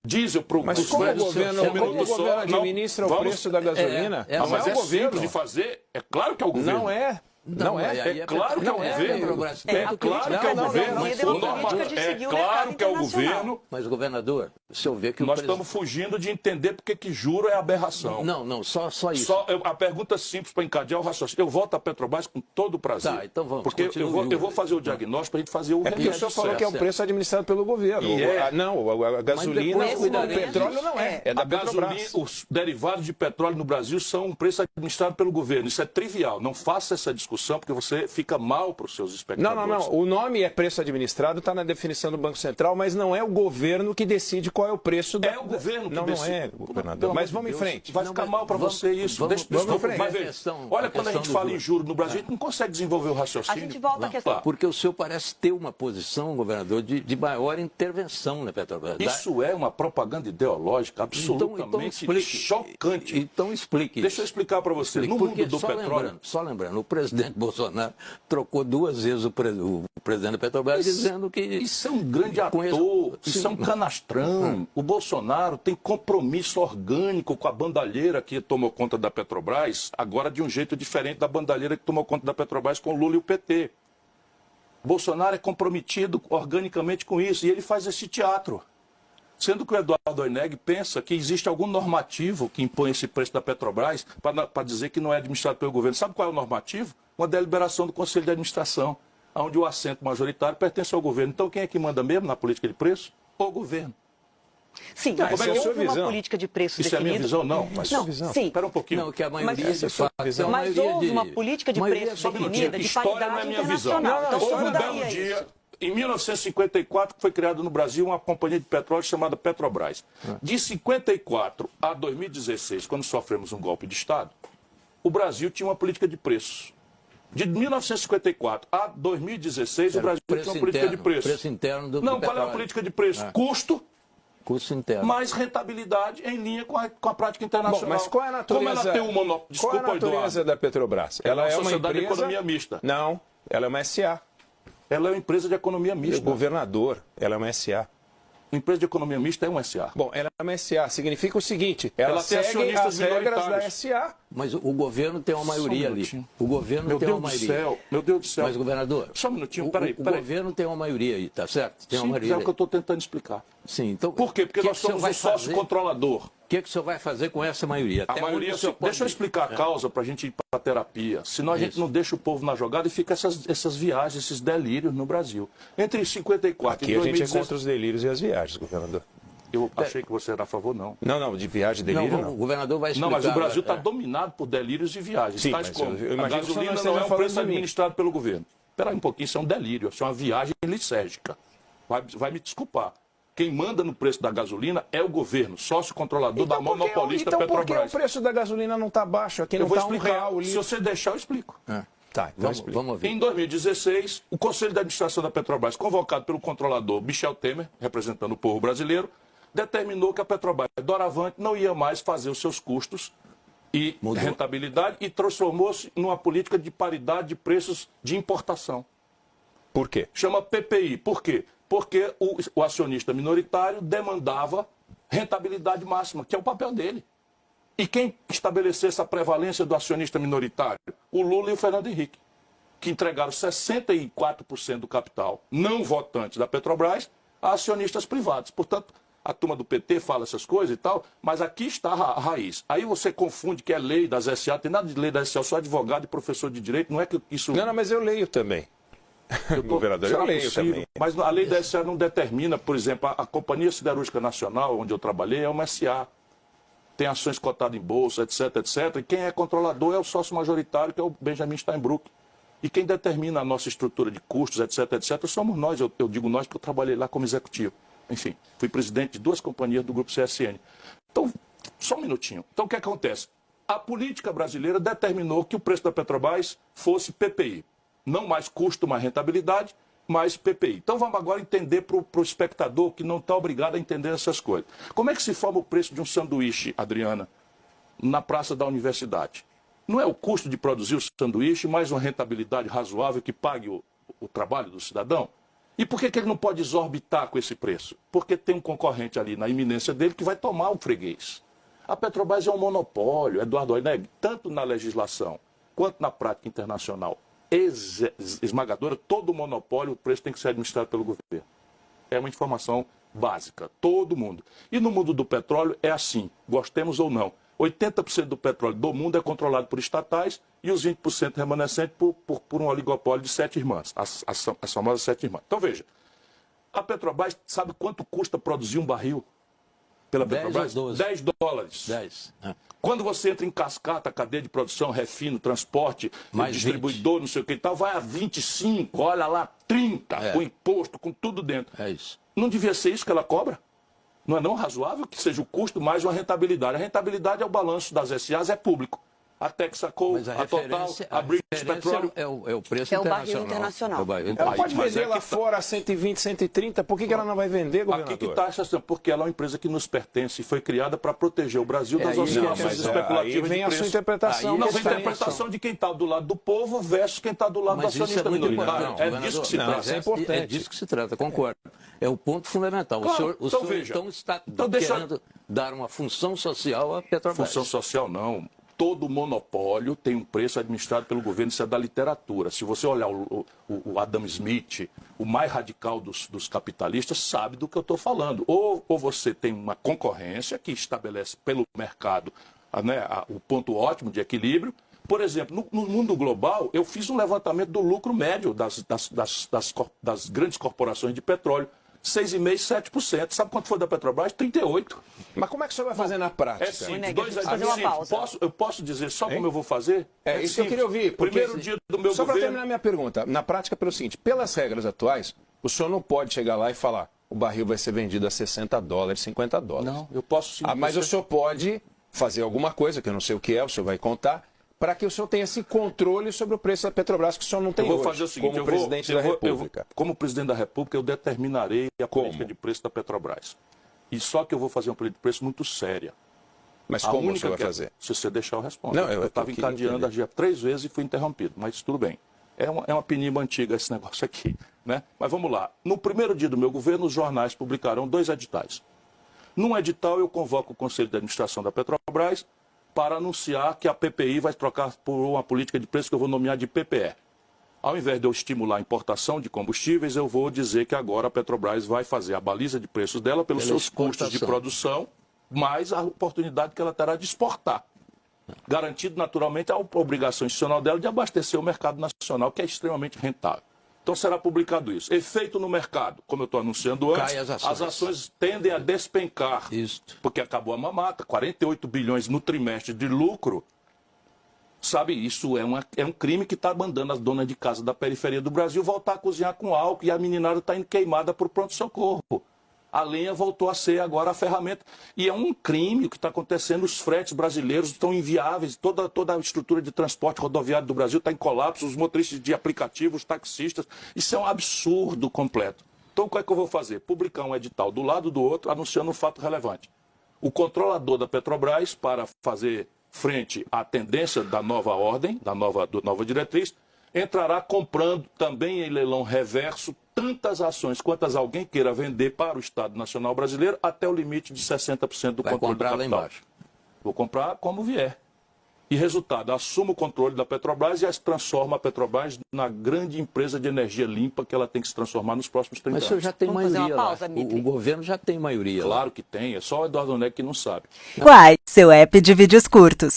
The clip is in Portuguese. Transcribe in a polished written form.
diesel para o Mas como o governo administra o preço da gasolina? Mas é simples de fazer, é claro que é o governo. Não é. Não é. É claro que é o governo. É claro que é o governo. É claro que é o governo. Mas, governador, se eu ver que nós estamos fugindo de entender porque que juro é aberração. Não, só isso. A pergunta simples para encadear o raciocínio. Eu volto à Petrobras com todo o prazer. Tá, então vamos. Porque eu vou fazer o diagnóstico para a gente fazer o remédio. O senhor falou que é o preço administrado pelo governo. Não, a gasolina, o petróleo não é. É da Petrobras. Os derivados de petróleo no Brasil são um preço administrado pelo governo. Isso é trivial. Não faça essa discussão, porque você fica mal para os seus espectadores. Não. O nome é preço administrado, está na definição do Banco Central, mas não é o governo que decide qual é o preço da... É o governo que decide. Não é, governador. Mas vamos em frente. Vai ficar mal para você isso. Vamos em frente. Olha, quando a gente fala em juros no Brasil, a gente não consegue desenvolver o raciocínio. A gente volta à questão. Porque o senhor parece ter uma posição, governador, de maior intervenção na Petrobras. Isso é uma propaganda ideológica absolutamente chocante. Então explique. Deixa eu explicar para você. No mundo do petróleo... Só lembrando, o presidente Bolsonaro trocou 2 vezes o presidente da Petrobras dizendo que... Isso é um grande ator, isso é um canastrão. O Bolsonaro tem compromisso orgânico com a bandalheira que tomou conta da Petrobras, agora de um jeito diferente da bandalheira que tomou conta da Petrobras com o Lula e o PT. Bolsonaro é comprometido organicamente com isso e ele faz esse teatro. Sendo que o Eduardo Oineg pensa que existe algum normativo que impõe esse preço da Petrobras para dizer que não é administrado pelo governo. Sabe qual é o normativo? Uma deliberação do Conselho de Administração, onde o assento majoritário pertence ao governo. Então quem é que manda mesmo na política de preço? O governo. Sim, mas houve uma política de preço definida. Isso é a minha visão? Não. Mas não, sim. Espera um pouquinho. Não, que a maioria de fato... Mas houve uma política de preço definida de paridade internacional. Então, houve um belo dia... Em 1954, foi criada no Brasil uma companhia de petróleo chamada Petrobras. De 54 a 2016, quando sofremos um golpe de Estado, o Brasil tinha uma política de preços. De 1954 a 2016, o Brasil tinha uma política de preços. Preço interno do Não, qual é a política de preço? Custo interno. Mais rentabilidade em linha com a prática internacional. Bom, mas qual é a natureza, como ela tem um monopólio? Desculpa, qual é a natureza da Petrobras? Ela é uma sociedade de economia mista. Não, ela é uma SA. Ela é uma empresa de economia mista. Governador, ela é uma SA. Uma empresa de economia mista é uma SA. Bom, ela é uma SA, significa o seguinte, ela segue as regras da SA. Mas o governo tem uma maioria ali. O governo tem uma maioria. Meu Deus do céu. Mas, governador, só um minutinho, peraí. O governo tem uma maioria aí, tá certo? Tem uma maioria. É o que eu estou tentando explicar. Sim, então... Por quê? Porque nós somos um sócio controlador. O que o senhor vai fazer com essa maioria? A maioria, deixa eu explicar a causa para a gente ir para a terapia. Senão a gente não deixa o povo na jogada e fica essas viagens, esses delírios no Brasil. Entre 54 e 2016... Aqui a gente é contra os delírios e as viagens, governador. Eu achei que você era a favor, não. Não, de viagem e delírio não. O governador vai explicar... Não, mas o Brasil está dominado por delírios e viagens. Sim, tais como a gasolina não é um preço administrado pelo governo. Espera aí um pouquinho, isso é um delírio, isso é uma viagem licérgica. Vai me desculpar. Quem manda no preço da gasolina é o governo, sócio controlador da monopolista Petrobras. Então por que o preço da gasolina não está baixo? Aqui não está R$1 Se você deixar, eu explico. Tá, então vamos ver. Em 2016, o Conselho de Administração da Petrobras, convocado pelo controlador Michel Temer, representando o povo brasileiro, determinou que a Petrobras, doravante, não ia mais fazer os seus custos e rentabilidade e transformou-se numa política de paridade de preços de importação. Por quê? Chama PPI. Por quê? Porque o acionista minoritário demandava rentabilidade máxima, que é o papel dele. E quem estabeleceu essa prevalência do acionista minoritário? O Lula e o Fernando Henrique, que entregaram 64% do capital não votante da Petrobras a acionistas privados. Portanto, a turma do PT fala essas coisas e tal, mas aqui está a raiz. Aí você confunde que é lei das SA, tem nada de lei das SA, eu sou advogado e professor de direito, não é que isso... Não, mas eu leio também. Governador, eu leio também. Mas a lei da SA não determina, por exemplo, a Companhia Siderúrgica Nacional, onde eu trabalhei, é uma SA. Tem ações cotadas em bolsa, etc, etc. E quem é controlador é o sócio majoritário, que é o Benjamin Steinbrück. E quem determina a nossa estrutura de custos, etc, etc, somos nós. Eu digo nós porque eu trabalhei lá como executivo. Enfim, fui presidente de 2 companhias do Grupo CSN. Então, só um minutinho. Então, o que acontece? A política brasileira determinou que o preço da Petrobras fosse PPI. Não mais custo, mais rentabilidade, mais PPI. Então vamos agora entender para o espectador que não está obrigado a entender essas coisas. Como é que se forma o preço de um sanduíche, Adriana, na praça da universidade? Não é o custo de produzir o sanduíche mais uma rentabilidade razoável que pague o trabalho do cidadão? E por que ele não pode exorbitar com esse preço? Porque tem um concorrente ali na iminência dele que vai tomar o freguês. A Petrobras é um monopólio, Eduardo Oineg, tanto na legislação quanto na prática internacional esmagadora, todo monopólio, o preço tem que ser administrado pelo governo. É uma informação básica, todo mundo. E no mundo do petróleo é assim, gostemos ou não. 80% do petróleo do mundo é controlado por estatais e os 20% remanescentes por um oligopólio de 7 irmãs, as famosas 7 irmãs. Então veja, a Petrobras sabe quanto custa produzir um barril pela Petrobras? 10 dólares. 10. Quando você entra em cascata, cadeia de produção, refino, transporte, mais distribuidor, 20. não sei o que e tal, vai a 25, olha lá, 30, com imposto, com tudo dentro. É isso. Não devia ser isso que ela cobra? Não é não razoável que seja o custo mais uma rentabilidade? A rentabilidade é o balanço das SAs, é público. A Texaco, a Total, a British Petroleum. É o preço é o internacional. barril internacional. É o barril Ela pode Mas vender é lá que tá- fora a 120, 130, por que ela não vai vender, governador? Aqui que está a questão, porque ela é uma empresa que nos pertence e foi criada para proteger o Brasil das oscilações especulativas aí vem de a preço. sua interpretação. Não, que a é diferente. interpretação de quem está do lado do povo versus quem está do lado do Mas isso é acionista muito minoritário. importante. É disso que se Não, trata. isso é importante. É disso que se trata, concordo. É o ponto fundamental. Claro, O então senhor veja. então está Então deixa- querendo dar uma função social à Petrobras. Função social não. Todo monopólio tem um preço administrado pelo governo, isso é da literatura. Se você olhar o Adam Smith, o mais radical dos capitalistas, sabe do que eu estou falando. Ou você tem uma concorrência que estabelece pelo mercado o ponto ótimo de equilíbrio. Por exemplo, no mundo global, eu fiz um levantamento do lucro médio das grandes corporações de petróleo. 6,5%, 7%. Sabe quanto foi da Petrobras? 38%. Mas como é que o senhor vai fazer na prática? É simples. Oineg, Dois deixa eu fazer uma simples. pausa. Eu posso dizer só como eu vou fazer? É isso que eu queria ouvir. porque- Primeiro dia do meu Só para governo... terminar minha pergunta, na prática, pelo seguinte, pelas regras atuais, o senhor não pode chegar lá e falar o barril vai ser vendido a 60 dólares, 50 dólares. Não, eu posso sim. Mas o senhor pode fazer alguma coisa, que eu não sei o que é, o senhor vai contar, para que o senhor tenha esse controle sobre o preço da Petrobras, que o senhor não tem Eu vou hoje, fazer o seguinte, como presidente da República. Como presidente da República, eu determinarei a política de preço da Petrobras. E só que eu vou fazer uma política de preço muito séria. Mas A como o única senhor vai que é- fazer? Se você deixar, eu respondo. Não, eu estava queria encadeando entender. a GIA 3 vezes e fui interrompido, mas tudo bem. É uma pinimba antiga esse negócio aqui. Né? Mas vamos lá. No primeiro dia do meu governo, os jornais publicarão 2 editais. Num edital, eu convoco o Conselho de Administração da Petrobras para anunciar que a PPI vai trocar por uma política de preço que eu vou nomear de PPE. Ao invés de eu estimular a importação de combustíveis, eu vou dizer que agora a Petrobras vai fazer a baliza de preços dela pelos Pela seus custos de exportação. produção, mais a oportunidade que ela terá de exportar. Garantido, naturalmente, a obrigação institucional dela de abastecer o mercado nacional, que é extremamente rentável. Então será publicado isso. Efeito no mercado, como eu estou anunciando antes, Cai as ações. tendem a despencar. Isto. Porque acabou a mamata, 48 bilhões no trimestre de lucro. Sabe, isso é um crime que está mandando as donas de casa da periferia do Brasil voltar a cozinhar com álcool e a meninada está indo queimada por pronto-socorro. A lenha voltou a ser agora a ferramenta. E é um crime o que está acontecendo. Os fretes brasileiros estão inviáveis. Toda a estrutura de transporte rodoviário do Brasil está em colapso. Os motoristas de aplicativos, os taxistas. Isso é um absurdo completo. Então, o que é que eu vou fazer? Publicar um edital do lado do outro, anunciando um fato relevante. O controlador da Petrobras, para fazer frente à tendência da nova ordem, da nova diretriz, entrará comprando também em leilão reverso tantas ações quantas alguém queira vender para o Estado Nacional Brasileiro até o limite de 60% do Vai controle do comprar lá capital. embaixo. Vou comprar como vier. E resultado, assumo o controle da Petrobras e transforma a Petrobras na grande empresa de energia limpa que ela tem que se transformar nos próximos 30 Mas o anos. senhor já tem Vamos fazer maioria uma lá. pausa, Mitri? O governo já tem maioria lá. Claro que tem, é só o Eduardo Oineg que não sabe. Quai, seu app de vídeos curtos.